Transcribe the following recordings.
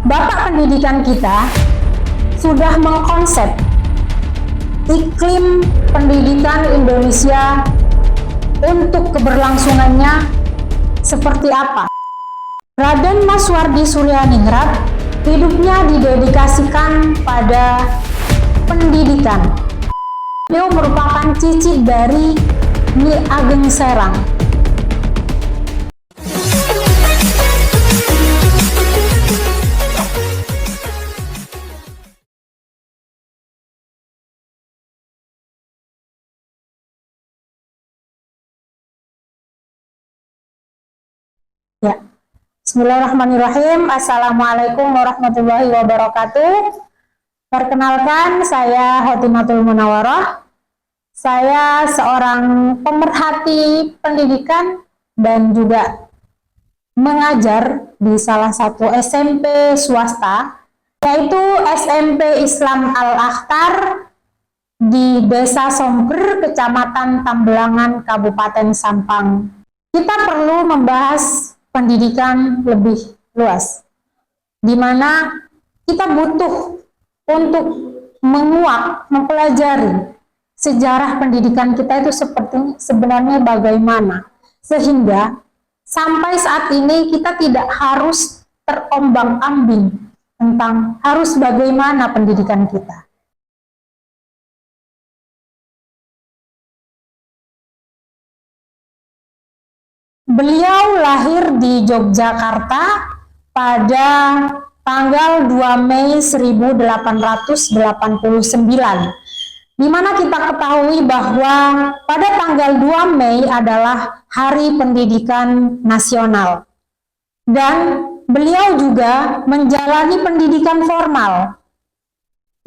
Bapak pendidikan kita sudah mengkonsep iklim pendidikan Indonesia untuk keberlangsungannya seperti apa. Raden Mas Wardi Suryaningrat hidupnya didedikasikan pada pendidikan. Beliau merupakan cicit dari Nyi Ageng Serang. Ya. Bismillahirrahmanirrahim. Assalamualaikum warahmatullahi wabarakatuh. Perkenalkan, saya Hotimatul Munawarah. Saya seorang pemerhati pendidikan dan juga mengajar di salah satu SMP swasta, yaitu SMP Islam Al-Akhtar di Desa Somber, Kecamatan Tambelangan, Kabupaten Sampang. Kita perlu membahas pendidikan lebih luas, di mana kita butuh untuk menguak, mempelajari sejarah pendidikan kita itu sebenarnya bagaimana, sehingga sampai saat ini kita tidak harus terombang-ambing tentang harus bagaimana pendidikan kita. Beliau lahir di Yogyakarta pada tanggal 2 Mei 1889, di mana kita ketahui bahwa pada tanggal 2 Mei adalah Hari Pendidikan Nasional. Dan beliau juga menjalani pendidikan formal.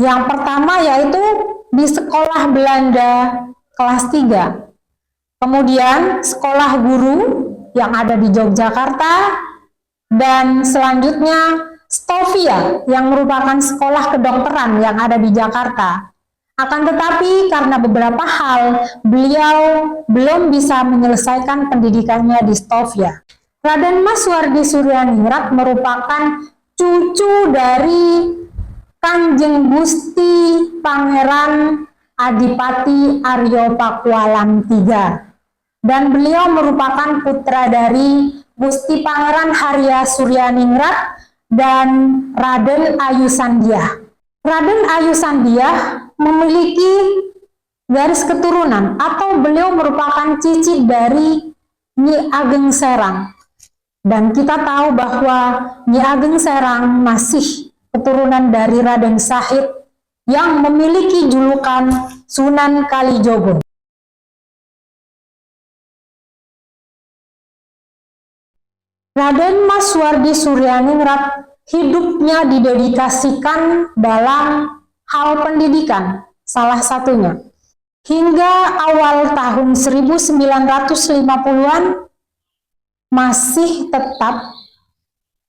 Yang pertama yaitu di sekolah Belanda kelas 3. Kemudian sekolah guru yang ada di Yogyakarta, dan selanjutnya Stovia yang merupakan sekolah kedokteran yang ada di Jakarta. Akan tetapi karena beberapa hal beliau belum bisa menyelesaikan pendidikannya di Stovia. Raden Mas Wardi Suryaningrat merupakan cucu dari Kanjeng Gusti Pangeran Adipati Aryo Pakualam III. Dan beliau merupakan putra dari Gusti Pangeran Harya Suryaningrat dan Raden Ayu Sandiah. Raden Ayu Sandiah memiliki garis keturunan atau beliau merupakan cicit dari Nyi Ageng Serang. Dan kita tahu bahwa Nyi Ageng Serang masih keturunan dari Raden Sahid yang memiliki julukan Sunan Kalijogo. Raden Mas Wardi Suryaningrat hidupnya didedikasikan dalam hal pendidikan, salah satunya. Hingga awal tahun 1950-an masih tetap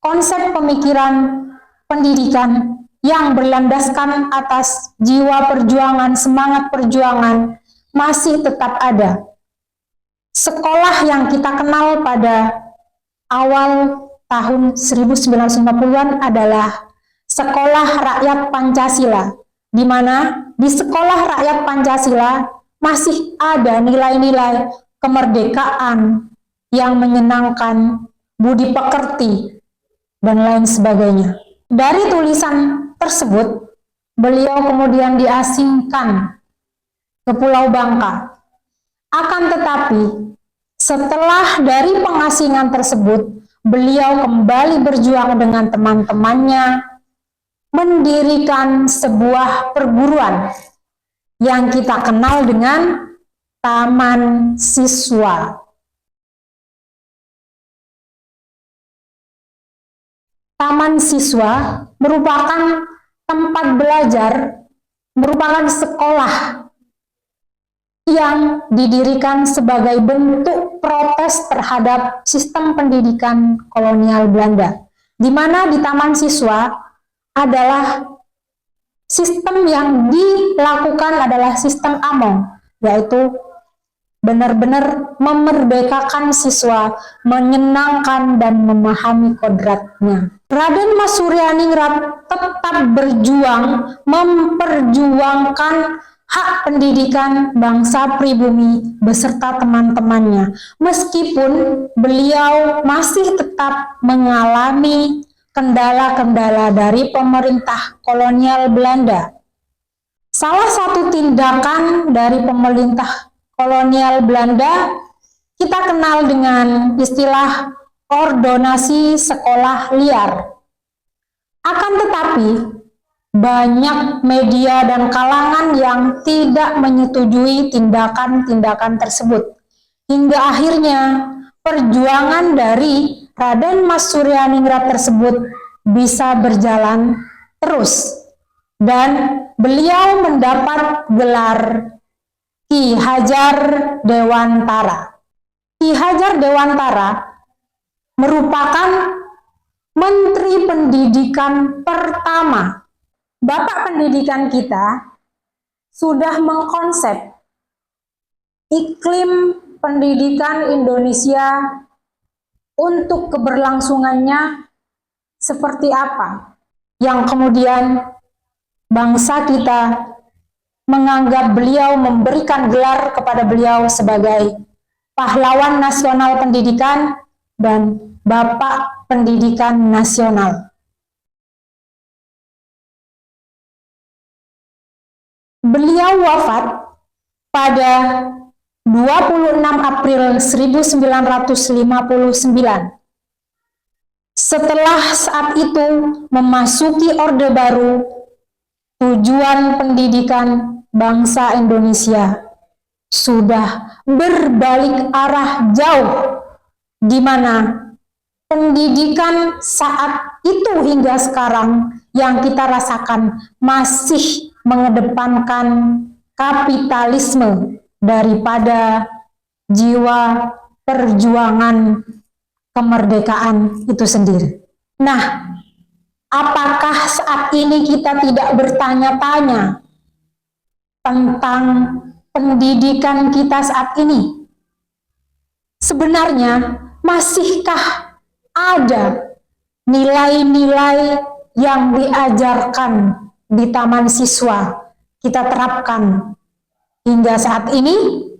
konsep pemikiran pendidikan yang berlandaskan atas jiwa perjuangan, semangat perjuangan masih tetap ada. Sekolah yang kita kenal pada awal tahun 1950-an adalah Sekolah Rakyat Pancasila, di mana di Sekolah Rakyat Pancasila masih ada nilai-nilai kemerdekaan yang menyenangkan, budi pekerti, dan lain sebagainya. Dari tulisan tersebut, beliau kemudian diasingkan ke Pulau Bangka. Akan tetapi, setelah dari pengasingan tersebut, beliau kembali berjuang dengan teman-temannya, mendirikan sebuah perguruan yang kita kenal dengan Taman Siswa. Taman Siswa merupakan tempat belajar, merupakan sekolah yang didirikan sebagai bentuk protes terhadap sistem pendidikan kolonial Belanda, di mana di Taman Siswa adalah sistem yang dilakukan adalah sistem Among, yaitu benar-benar memerdekakan siswa, menyenangkan dan memahami kodratnya. Raden Mas Suryaningrat tetap berjuang memperjuangkan hak pendidikan bangsa pribumi beserta teman-temannya, meskipun beliau masih tetap mengalami kendala-kendala dari pemerintah kolonial Belanda. Salah satu tindakan dari pemerintah kolonial Belanda kita kenal dengan istilah ordonasi sekolah liar. Akan tetapi, banyak media dan kalangan yang tidak menyetujui tindakan-tindakan tersebut. Hingga akhirnya perjuangan dari Raden Mas Suryaningrat tersebut bisa berjalan terus. Dan beliau mendapat gelar Ki Hajar Dewantara. Ki Hajar Dewantara merupakan Menteri Pendidikan pertama. Bapak pendidikan kita sudah mengkonsep iklim pendidikan Indonesia untuk keberlangsungannya seperti apa, yang kemudian bangsa kita menganggap beliau, memberikan gelar kepada beliau sebagai pahlawan nasional pendidikan dan Bapak Pendidikan Nasional. Beliau wafat pada 26 April 1959. Setelah saat itu memasuki Orde Baru, tujuan pendidikan bangsa Indonesia sudah berbalik arah jauh, di mana pendidikan saat itu hingga sekarang yang kita rasakan masih mengedepankan kapitalisme daripada jiwa perjuangan kemerdekaan itu sendiri. Nah, apakah saat ini kita tidak bertanya-tanya tentang pendidikan kita saat ini? Sebenarnya, masihkah ada nilai-nilai yang diajarkan di taman siswa kita terapkan hingga saat ini?